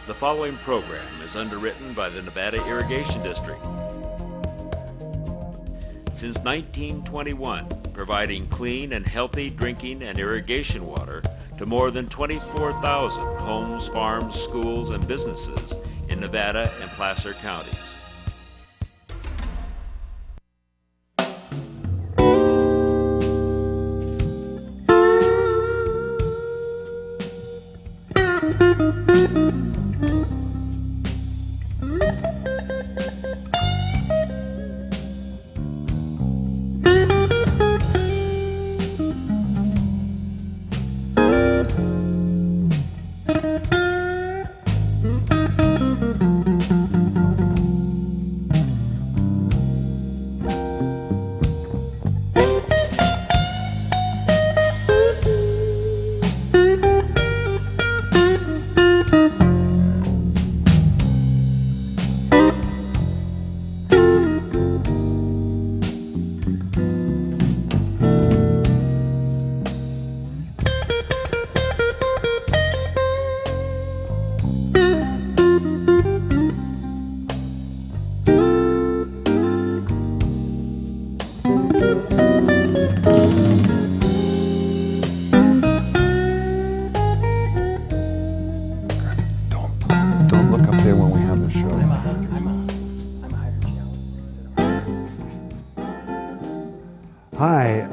The following program is underwritten by the Nevada Irrigation District. Since 1921, providing clean and healthy drinking and irrigation water to more than 24,000 homes, farms, schools, and businesses in Nevada and Placer counties. Don't look up there when we have the show. I'm a hydrogeologist. Hi,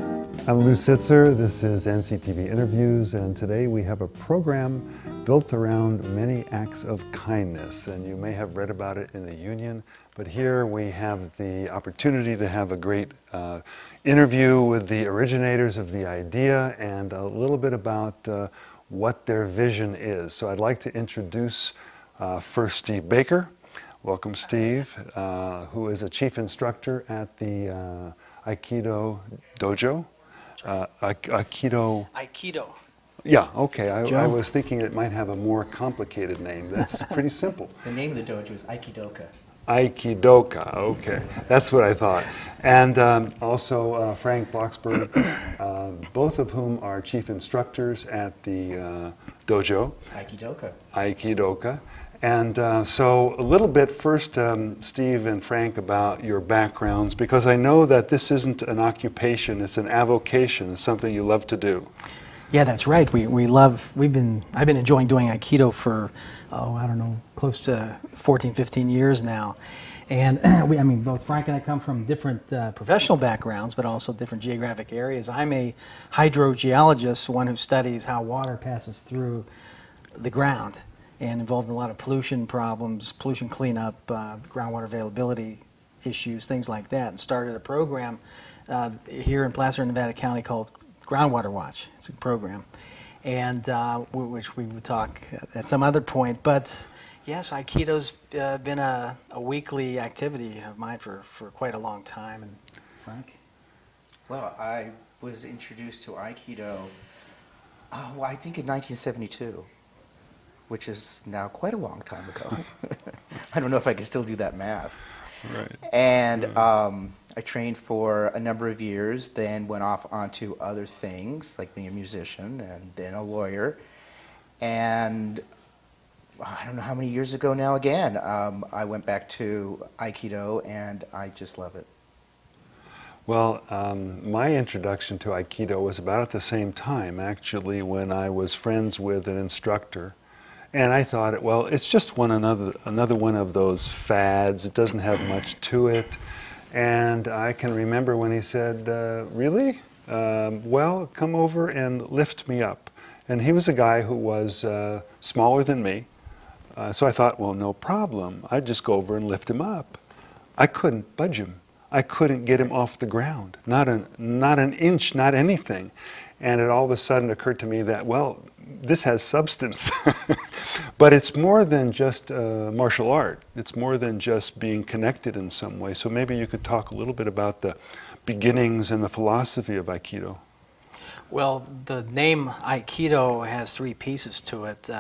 I'm Lew Sitzer. This is NCTV Interviews, and today we have a program built around many acts of kindness, and you may have read about it in the Union, but here we have the opportunity to have a great interview with the originators of the idea and a little bit about what their vision is. So I'd like to introduce first Steve Baker. Welcome, Steve, who is a chief instructor at the Aikido dojo. Aikido. Yeah, okay. I was thinking it might have a more complicated name. That's pretty simple. The name of the dojo is Aikidoka. Aikidoka, okay. That's what I thought. And also Frank Bloksberg, both of whom are chief instructors at the dojo. Aikidoka. And so a little bit first, Steve and Frank, about your backgrounds, because I know that this isn't an occupation, it's an avocation, it's something you love to do. Yeah, that's right. I've been enjoying doing Aikido for, I don't know, close to 14, 15 years now. And both Frank and I come from different professional backgrounds, but also different geographic areas. I'm a hydrogeologist, one who studies how water passes through the ground, and involved in a lot of pollution problems, pollution cleanup, groundwater availability issues, things like that, and started a program here in Placer, Nevada County called Groundwater Watch. It's a program, and which we would talk at some other point. But yes, Aikido's been a weekly activity of mine for quite a long time. And Frank? Well, I was introduced to Aikido, I think in 1972. Which is now quite a long time ago. I don't know if I can still do that math. Right. And I trained for a number of years, then went off onto other things, like being a musician and then a lawyer. And I don't know how many years ago now again, I went back to Aikido, and I just love it. Well, my introduction to Aikido was about at the same time, actually, when I was friends with an instructor. And I thought, well, it's just another one of those fads. It doesn't have much to it. And I can remember when he said, really? Well, come over and lift me up. And he was a guy who was smaller than me. So I thought, well, no problem. I'd just go over and lift him up. I couldn't budge him. I couldn't get him off the ground. Not an inch, not anything. And it all of a sudden occurred to me that, well, this has substance. But it's more than just martial art. It's more than just being connected in some way. So maybe you could talk a little bit about the beginnings and the philosophy of Aikido. Well, the name Aikido has three pieces to it.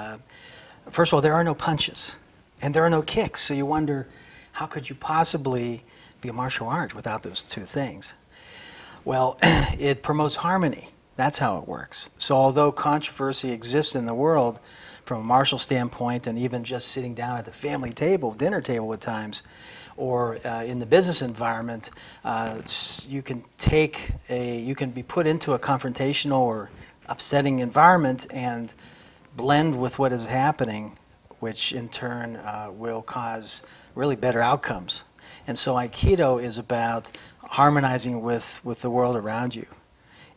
First of all, there are no punches, and there are no kicks. So you wonder, how could you possibly be a martial art without those two things? Well, it promotes harmony. That's how it works. So although controversy exists in the world from a martial standpoint, and even just sitting down at the family table, dinner table at times, or in the business environment, you can be put into a confrontational or upsetting environment and blend with what is happening, which in turn will cause really better outcomes. And so Aikido is about harmonizing with the world around you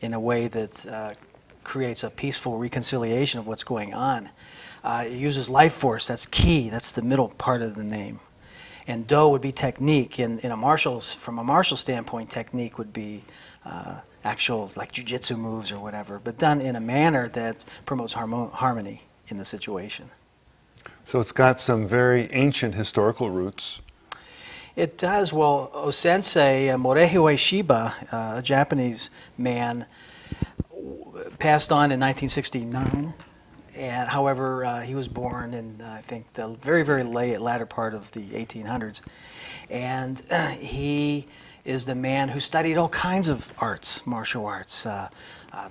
in a way that creates a peaceful reconciliation of what's going on. It uses life force, that's key, that's the middle part of the name. And Do would be technique. From a martial standpoint, technique would be actual like jiu-jitsu moves or whatever, but done in a manner that promotes harmony in the situation. So it's got some very ancient historical roots. It does. Well, O-sensei Morihei Shiba, a Japanese man, passed on in 1969. And however, he was born in, I think, the very, very latter part of the 1800s. And he is the man who studied all kinds of arts, martial arts. The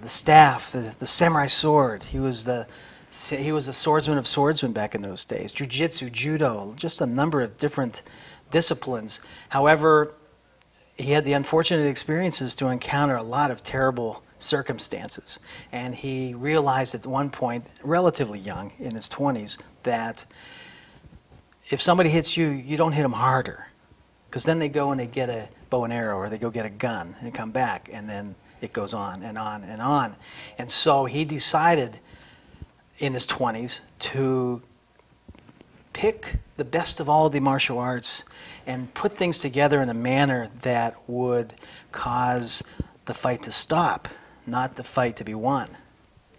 staff, the samurai sword. He was the swordsman of swordsmen back in those days. Jiu-jitsu, judo, just a number of different disciplines. However, he had the unfortunate experiences to encounter a lot of terrible circumstances, and he realized at one point, relatively young, in his 20s, that if somebody hits you, you don't hit them harder, because then they go and they get a bow and arrow, or they go get a gun and come back, and then it goes on and on and on. And so he decided in his 20s to pick the best of all the martial arts and put things together in a manner that would cause the fight to stop, not the fight to be won.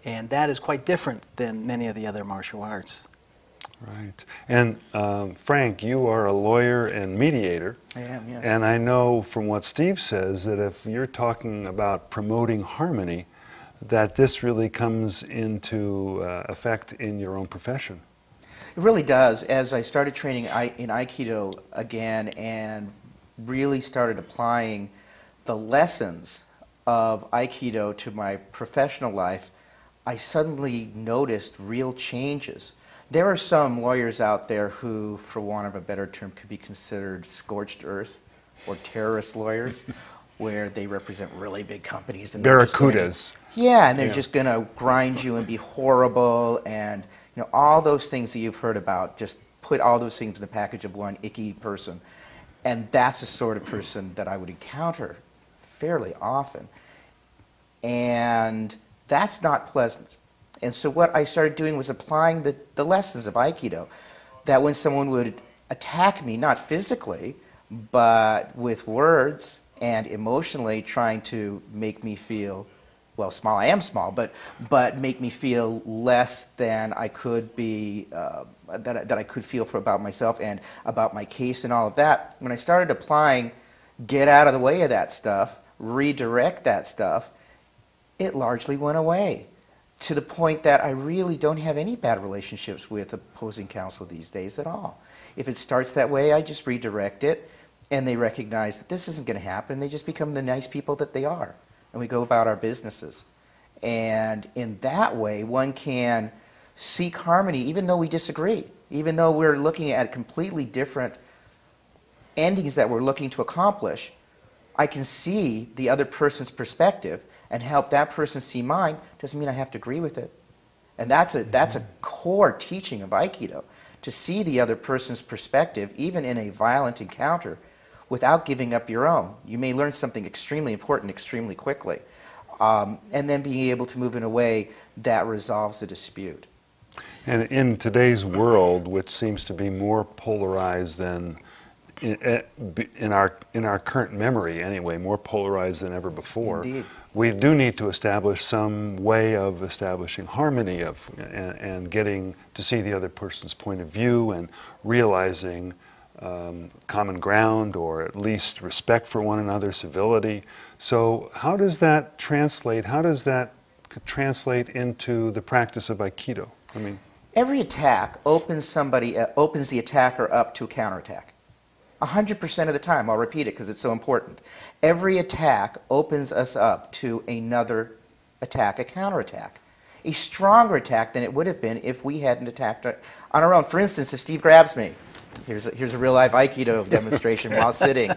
And that is quite different than many of the other martial arts. Right. And Frank, you are a lawyer and mediator. I am, yes. And I know from what Steve says that if you're talking about promoting harmony, that this really comes into effect in your own profession. It really does. As I started training in Aikido again and really started applying the lessons of Aikido to my professional life, I suddenly noticed real changes. There are some lawyers out there who, for want of a better term, could be considered scorched earth or terrorist lawyers, where they represent really big companies. And Barracudas. They're just going to grind you and be horrible, and all those things that you've heard about, just put all those things in the package of one icky person. And that's the sort of person that I would encounter fairly often. And that's not pleasant. And so what I started doing was applying the lessons of Aikido, that when someone would attack me, not physically, but with words and emotionally trying to make me feel, well, small, I am small, but make me feel less than I could be, that I could feel about myself and about my case and all of that. When I started applying, get out of the way of that stuff, redirect that stuff, it largely went away, to the point that I really don't have any bad relationships with opposing counsel these days at all. If it starts that way, I just redirect it, and they recognize that this isn't going to happen, and they just become the nice people that they are, and we go about our businesses. And in that way, one can seek harmony even though we disagree, even though we're looking at completely different endings that we're looking to accomplish. I can see the other person's perspective and help that person see mine. Doesn't mean I have to agree with it. And that's a core teaching of Aikido, to see the other person's perspective, even in a violent encounter, without giving up your own. You may learn something extremely important extremely quickly, and then being able to move in a way that resolves the dispute. And in today's world, which seems to be more polarized than in our current memory anyway, more polarized than ever before. Indeed. We do need to establish some way of establishing harmony and getting to see the other person's point of view and realizing common ground, or at least respect for one another, civility. So how does that translate? How does that translate into the practice of Aikido? I mean, every attack opens the attacker up to a counterattack. 100% of the time. I'll repeat it because it's so important. Every attack opens us up to another attack, a counterattack. a stronger attack than it would have been if we hadn't attacked on our own. For instance, if Steve grabs me, here's a real live Aikido demonstration while sitting. All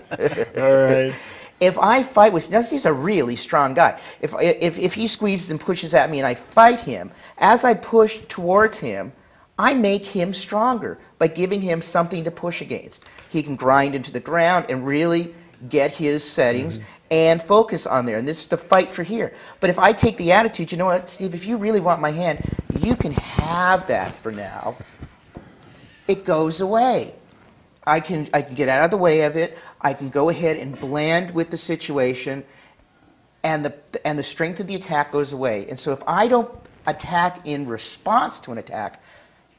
right. If I fight with, now Steve's a really strong guy. If he squeezes and pushes at me and I fight him, as I push towards him, I make him stronger by giving him something to push against. He can grind into the ground and really get his settings and focus on there. And this is the fight for here. But if I take the attitude, you know what, Steve, if you really want my hand, you can have that for now. It goes away. I can get out of the way of it. I can go ahead and blend with the situation, and the strength of the attack goes away. And so if I don't attack in response to an attack,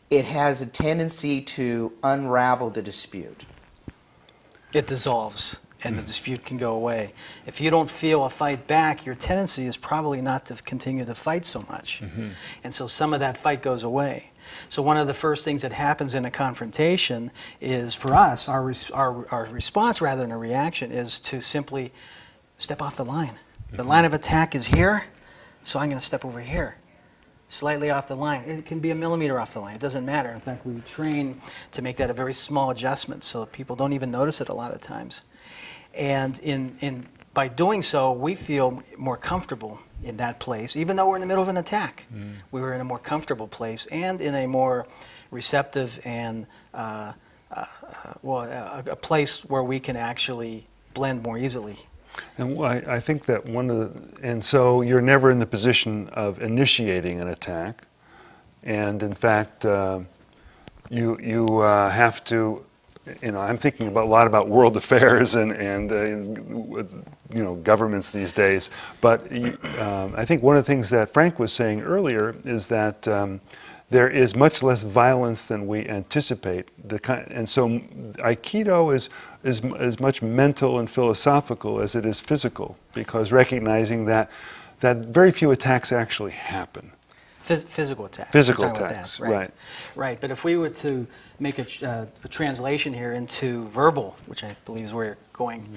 it has a tendency to unravel the dispute. It dissolves, and the dispute can go away. If you don't feel a fight back, your tendency is probably not to continue to fight so much. And so some of that fight goes away. So one of the first things that happens in a confrontation is, for us, our response rather than a reaction is to simply step off the line. The line of attack is here, so I'm going to step over here. Slightly off the line. It can be a millimeter off the line. It doesn't matter. In fact, we train to make that a very small adjustment so that people don't even notice it a lot of times. And by doing so, we feel more comfortable in that place, even though we're in the middle of an attack. We were in a more comfortable place and in a more receptive and a place where we can actually blend more easily. And I think that and so you're never in the position of initiating an attack, and in fact, you have to. I'm thinking a lot about world affairs and governments these days. But I think one of the things that Frank was saying earlier is that there is much less violence than we anticipate. And so Aikido is as much mental and philosophical as it is physical, because recognizing that very few attacks actually happen. Physical attacks. Physical attacks, right. Right, but if we were to make a translation here into verbal, which I believe is where you're going,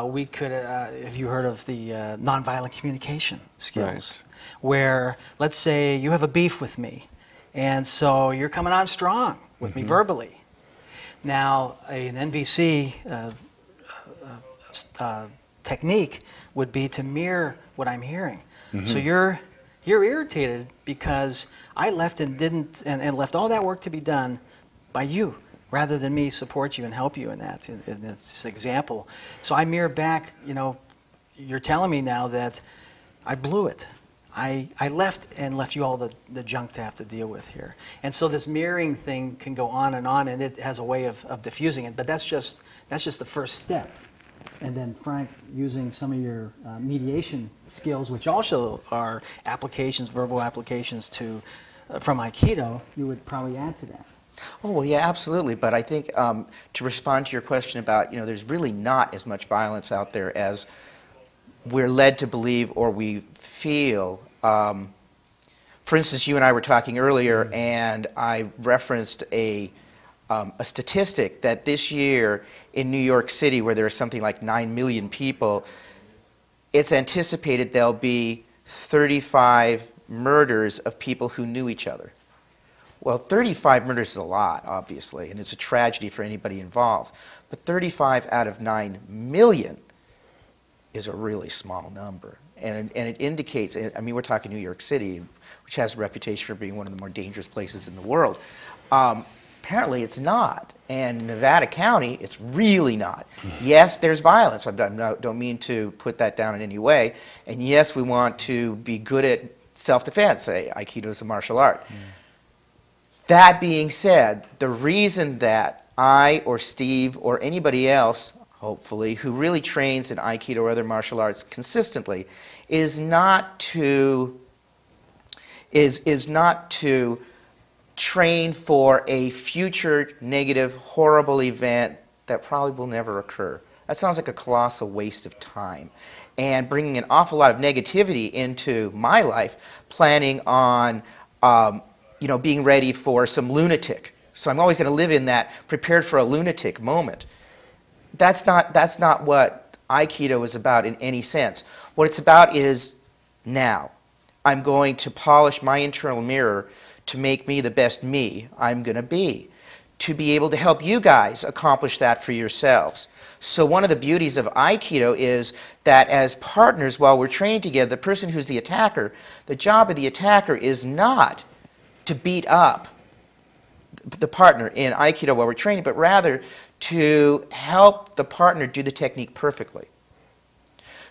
we could, have you heard of the nonviolent communication skills? Right. Where, let's say you have a beef with me, and so you're coming on strong with me verbally. Now, an NVC technique would be to mirror what I'm hearing. So you're irritated because I left and left all that work to be done by you, rather than me support you and help you in that, in this example. So I mirror back, you're telling me now that I blew it. I left you all the junk to have to deal with here. And so this mirroring thing can go on, and it has a way of diffusing it, but that's just the first step. And then Frank, using some of your mediation skills, which also are applications, verbal applications from Aikido, you would probably add to that. Oh, well, yeah, absolutely. But I think to respond to your question about, there's really not as much violence out there as we're led to believe or we feel. For instance, you and I were talking earlier, and I referenced a statistic that this year in New York City, where there are something like 9 million people, it's anticipated there'll be 35 murders of people who knew each other. Well, 35 murders is a lot, obviously, and it's a tragedy for anybody involved. But 35 out of 9 million is a really small number. And it indicates, we're talking New York City, which has a reputation for being one of the more dangerous places in the world. Apparently it's not. And in Nevada County, it's really not. Yes, there's violence. I don't mean to put that down in any way. And yes, we want to be good at self-defense. Aikido is a martial art. That being said, the reason that I or Steve or anybody else, hopefully, who really trains in Aikido or other martial arts consistently is not to train for a future negative, horrible event that probably will never occur. That sounds like a colossal waste of time. And bringing an awful lot of negativity into my life, planning on being ready for some lunatic. So I'm always going to live in that prepared for a lunatic moment. That's not what Aikido is about in any sense. What it's about is now. I'm going to polish my internal mirror to make me the best me I'm going to be, to be able to help you guys accomplish that for yourselves. So one of the beauties of Aikido is that as partners, while we're training together, the person who's the attacker, the job of the attacker is not to beat up the partner in Aikido while we're training, but rather to help the partner do the technique perfectly.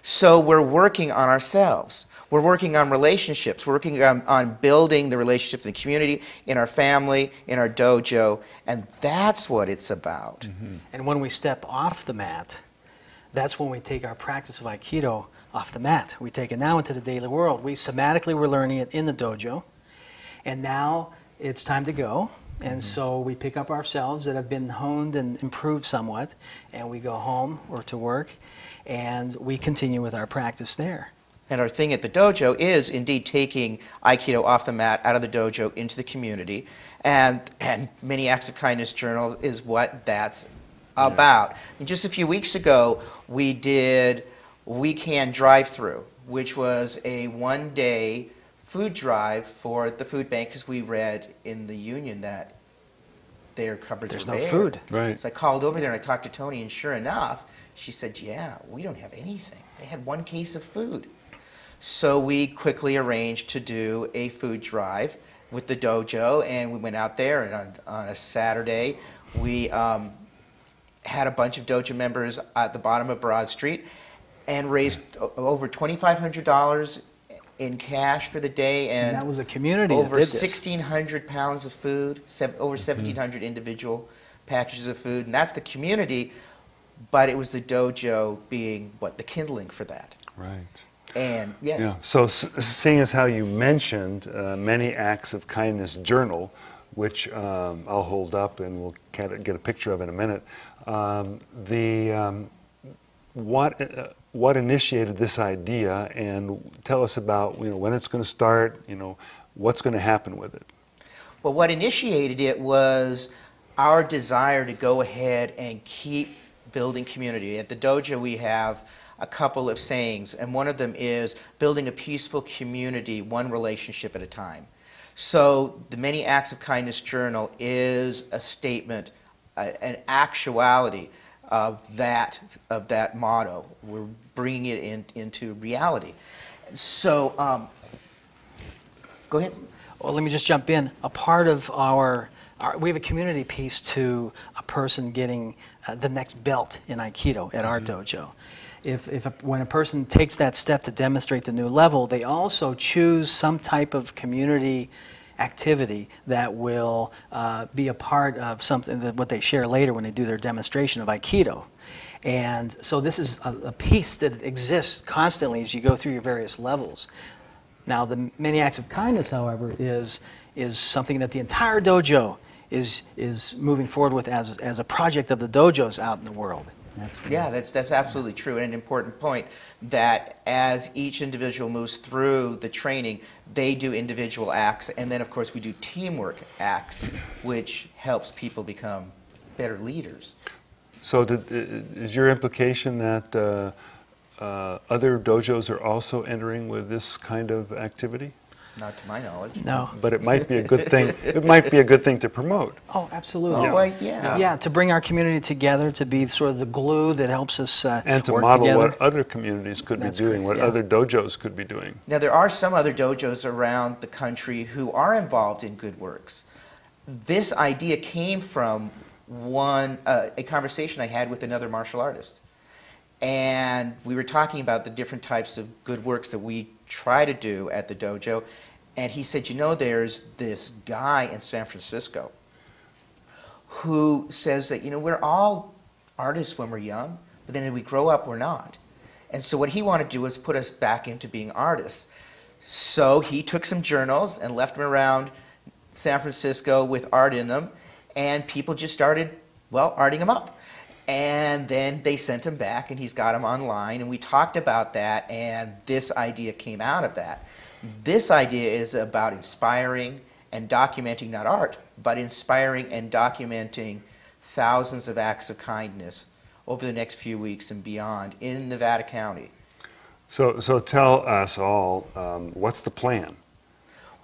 So we're working on ourselves. We're working on relationships. We're working on building the relationships in the community, in our family, in our dojo, and that's what it's about. Mm-hmm. And when we step off the mat, that's when we take our practice of Aikido off the mat. We take it now into the daily world. We somatically were learning it in the dojo, and now it's time to go. And so we pick up ourselves that have been honed and improved somewhat, and we go home or to work, and we continue with our practice there. And our thing at the dojo is indeed taking Aikido off the mat, out of the dojo, into the community. And Many Acts of Kindness Journal is what that's about. And just a few weeks ago, we did We Can Drive-Through, which was a one-day food drive for the food bank, because we read in the union that their cupboards There's were no bare. food. Right. So I called over there and I talked to Tony, and sure enough, she said, yeah, we don't have anything. They had one case of food. So we quickly arranged to do a food drive with the dojo, and we went out there, and on a Saturday, we had a bunch of dojo members at the bottom of Broad Street and raised over $2,500 in cash for the day, and that was a community over that did this. 1,600 pounds of food, over 1,700 individual packages of food, and that's the community, but it was the dojo being, the kindling for that. Right. And yes. Yeah. So seeing as how you mentioned Many Acts of Kindness Journal, which I'll hold up and we'll get a picture of in a minute, what initiated this idea, and tell us about when it's going to start, what's going to happen with it. Well, what initiated it was our desire to go ahead and keep building community. At the dojo we have a couple of sayings, and one of them is building a peaceful community, one relationship at a time. So the Many Acts of Kindness Journal is a statement, an actuality of that motto. We're bringing it into reality. So, go ahead. Well, let me just jump in. A part of we have a community piece to a person getting the next belt in Aikido at our dojo. When a person takes that step to demonstrate the new level, they also choose some type of community activity that will be a part of something what they share later when they do their demonstration of Aikido. And so this is a piece that exists constantly as you go through your various levels. Now, the Many Acts of Kindness, however, is something that the entire dojo is moving forward with as a project of the dojos out in the world. That's absolutely true, and an important point that as each individual moves through the training, they do individual acts, and then of course we do teamwork acts, which helps people become better leaders. So is your implication that other dojos are also entering with this kind of activity? Not to my knowledge. No. But it might be a good thing. It might be a good thing to promote. Oh, absolutely. Oh, yeah. Yeah, to bring our community together, to be sort of the glue that helps us and to work model together. what other communities could be doing, what other dojos could be doing. Now, there are some other dojos around the country who are involved in good works. This idea came from a conversation I had with another martial artist. And we were talking about the different types of good works that we try to do at the dojo. And he said, there's this guy in San Francisco who says that, we're all artists when we're young, but then when we grow up, we're not. And so what he wanted to do was put us back into being artists. So he took some journals and left them around San Francisco with art in them, and people just started, arting them up. And then they sent him back, and he's got them online, and we talked about that, and this idea came out of that. This idea is about inspiring and documenting not art, but inspiring and documenting thousands of acts of kindness over the next few weeks and beyond in Nevada County. So tell us all, what's the plan?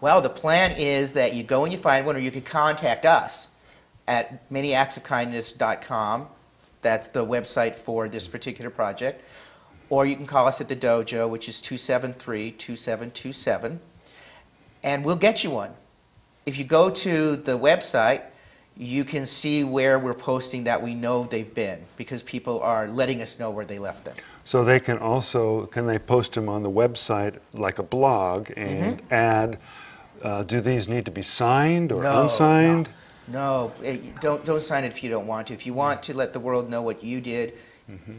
Well, the plan is that you go and you find one, or you can contact us at manyactsofkindness.com. That's the website for this particular project. Or you can call us at the dojo, which is 273-2727, and we'll get you one. If you go to the website, you can see where we're posting that we know they've been, because people are letting us know where they left them. So they can also, can they post them on the website like a blog and add, do these need to be signed or unsigned? No, don't sign it if you don't want to. If you want to let the world know what you did,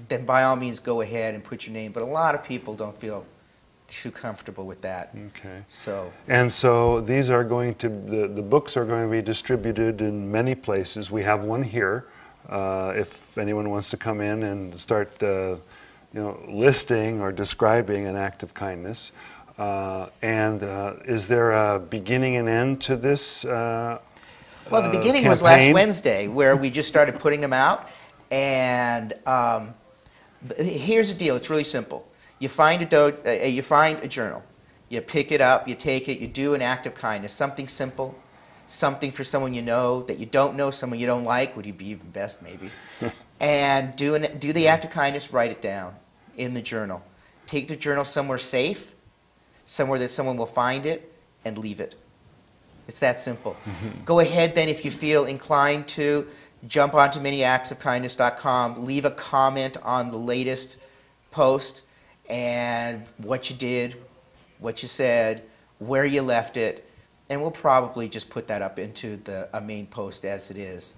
then by all means go ahead and put your name. But a lot of people don't feel too comfortable with that. Okay. So. And so these are going to, the books are going to be distributed in many places. We have one here. If anyone wants to come in and start, listing or describing an act of kindness. Is there a beginning and end to this Well, the beginning campaign? was last Wednesday, where we just started putting them out. And here's the deal. It's really simple. You find a journal. You pick it up. You take it. You do an act of kindness. Something simple. Something for someone you know that you don't know, someone you don't like. Would be even best, maybe. And do the act of kindness. Write it down in the journal. Take the journal somewhere safe, somewhere that someone will find it, and leave it. It's that simple. Go ahead then, if you feel inclined to, jump onto manyactsofkindness.com, leave a comment on the latest post, and what you did, what you said, where you left it, and we'll probably just put that up into a main post as it is.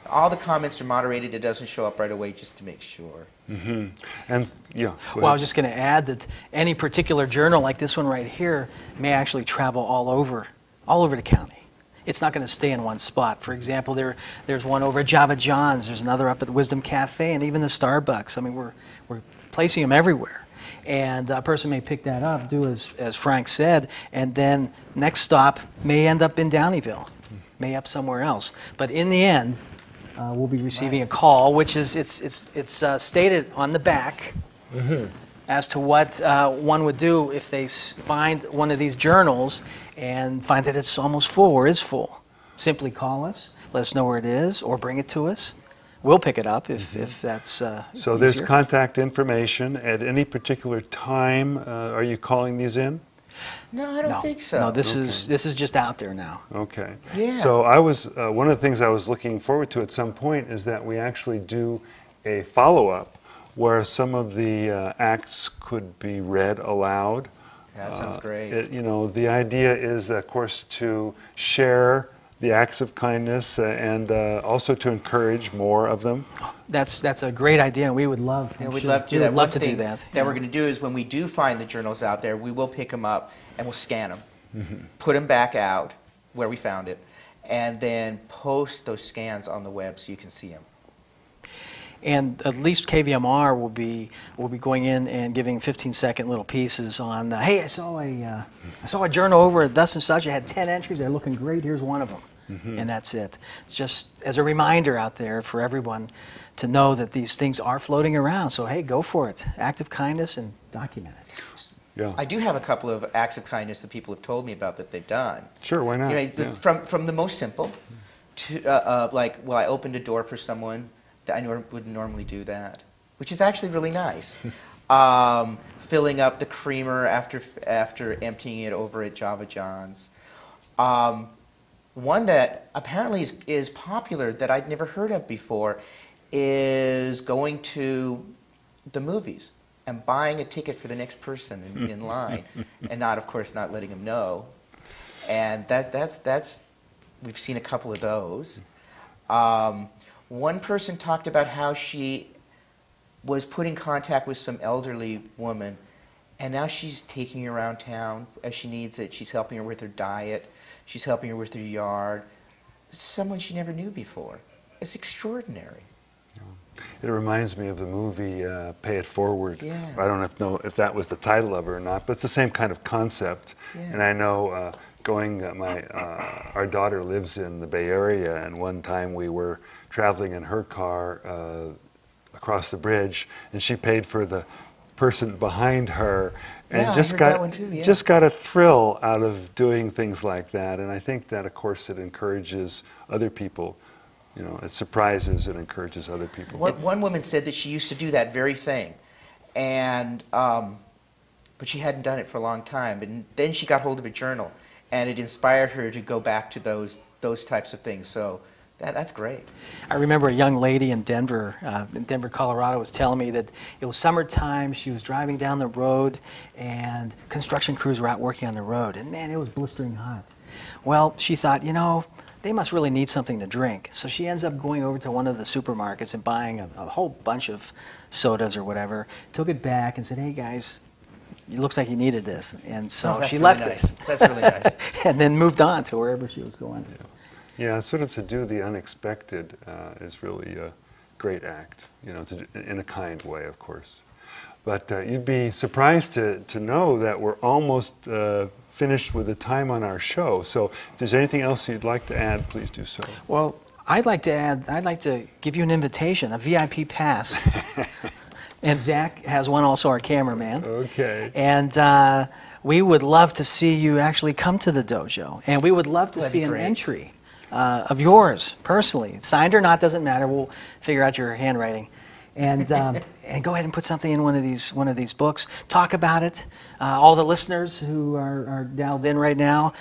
All the comments are moderated. It doesn't show up right away, just to make sure. And yeah. Well, I was just going to add that any particular journal like this one right here may actually travel all over the county. It's not going to stay in one spot. For example, there's one over at Java John's. There's another up at the Wisdom Cafe, and even the Starbucks. I mean, we're placing them everywhere. And a person may pick that up, do as Frank said, and then next stop may end up in Downeyville, may up somewhere else. But in the end, we'll be receiving a call, which is it's stated on the back as to what one would do if they find one of these journals and find that it's almost full or is full. Simply call us, let us know where it is, or bring it to us. We'll pick it up if that's So easier. there's contact information. At any particular time, are you calling these in? No, I don't think so. No, this is just out there now. Okay. Yeah. So I was one of the things I was looking forward to at some point is that we actually do a follow-up where some of the acts could be read aloud. That sounds great. The idea is, of course, to share the acts of kindness and also to encourage more of them. That's a great idea, and we would love. Yeah, we'd love to do that. We would love One to thing do that. that we're going to do is, when we do find the journals out there, we will pick them up and we'll scan them, put them back out where we found it, and then post those scans on the web so you can see them. And at least KVMR will be going in and giving 15-second little pieces on. Hey, I saw a journal over at thus and such. It had 10 entries. They're looking great. Here's one of them, and that's it. Just as a reminder out there for everyone to know that these things are floating around. So hey, go for it. Act of kindness and document it. Yeah. I do have a couple of acts of kindness that people have told me about that they've done. Sure, why not? From the most simple to I opened a door for someone that I wouldn't normally do that, which is actually really nice. Filling up the creamer after emptying it over at Java John's. One that apparently is popular that I'd never heard of before is going to the movies and buying a ticket for the next person in line, and of course, not letting them know. And that's we've seen a couple of those. One person talked about how she was put in contact with some elderly woman, and now she's taking her around town as she needs it. She's helping her with her diet. She's helping her with her yard. Someone she never knew before. It's extraordinary. It reminds me of the movie Pay It Forward. Yeah. I don't know if that was the title of it or not, but it's the same kind of concept. Yeah. And I know our daughter lives in the Bay Area, and one time we were traveling in her car across the bridge, and she paid for the person behind her, and Yeah, I just heard got that one too, yeah. just got a thrill out of doing things like that. And I think that, of course, it encourages other people. You know, it surprises and encourages other people. One woman said that she used to do that very thing, and but she hadn't done it for a long time. And then she got hold of a journal, and it inspired her to go back to those types of things. So that's great. I remember a young lady in Denver, Colorado, was telling me that it was summertime. She was driving down the road, and construction crews were out working on the road, and man, it was blistering hot. Well, she thought, you know, they must really need something to drink. So she ends up going over to one of the supermarkets and buying a whole bunch of sodas or whatever, took it back and said, hey guys, it looks like you needed this. And so she left it. That's really nice. And then moved on to wherever she was going. Yeah, sort of to do the unexpected is really a great act, you know, in a kind way, of course. But you'd be surprised to know that we're almost finished with the time on our show. So if there's anything else you'd like to add, please do so. Well, I'd like to give you an invitation, a VIP pass. And Zach has one, also our cameraman. Okay. And we would love to see you actually come to the dojo. And we would love to see an entry of yours, personally. Signed or not, doesn't matter. We'll figure out your handwriting. And and go ahead and put something in one of these books. Talk about it. All the listeners who are dialed in right now,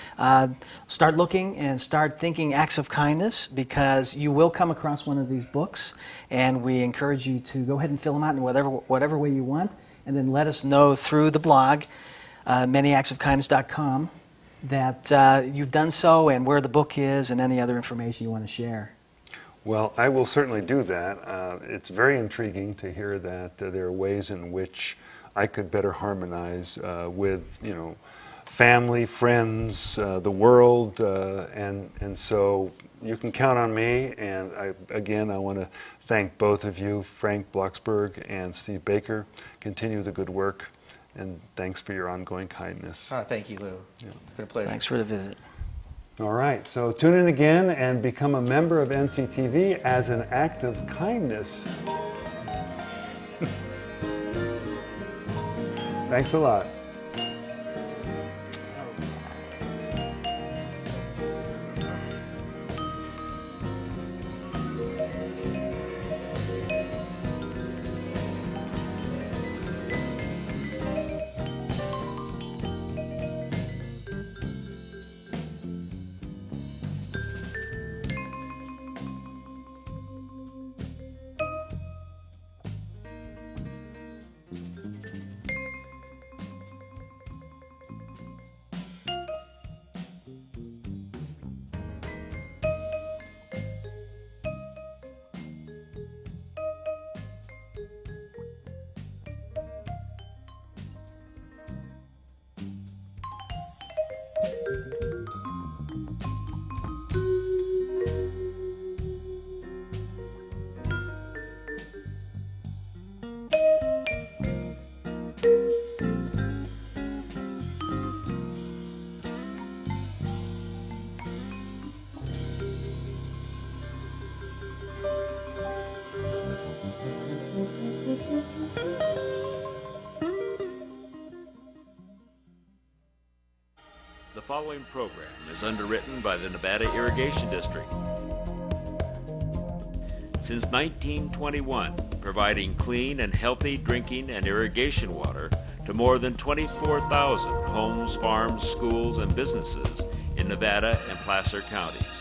start looking and start thinking acts of kindness, because you will come across one of these books, and we encourage you to go ahead and fill them out in whatever way you want, and then let us know through the blog, manyactsofkindness.com, that you've done so and where the book is and any other information you want to share. Well, I will certainly do that. It's very intriguing to hear that there are ways in which I could better harmonize with, you know, family, friends, the world, and so you can count on me. And again, I want to thank both of you, Frank Bloksberg and Steve Baker. Continue the good work, and thanks for your ongoing kindness. Oh, thank you, Lew. Yeah. It's been a pleasure. Thanks for the visit. All right, so tune in again and become a member of NCTV as an act of kindness. Thanks a lot. The following program is underwritten by the Nevada Irrigation District. Since 1921, providing clean and healthy drinking and irrigation water to more than 24,000 homes, farms, schools, and businesses in Nevada and Placer counties.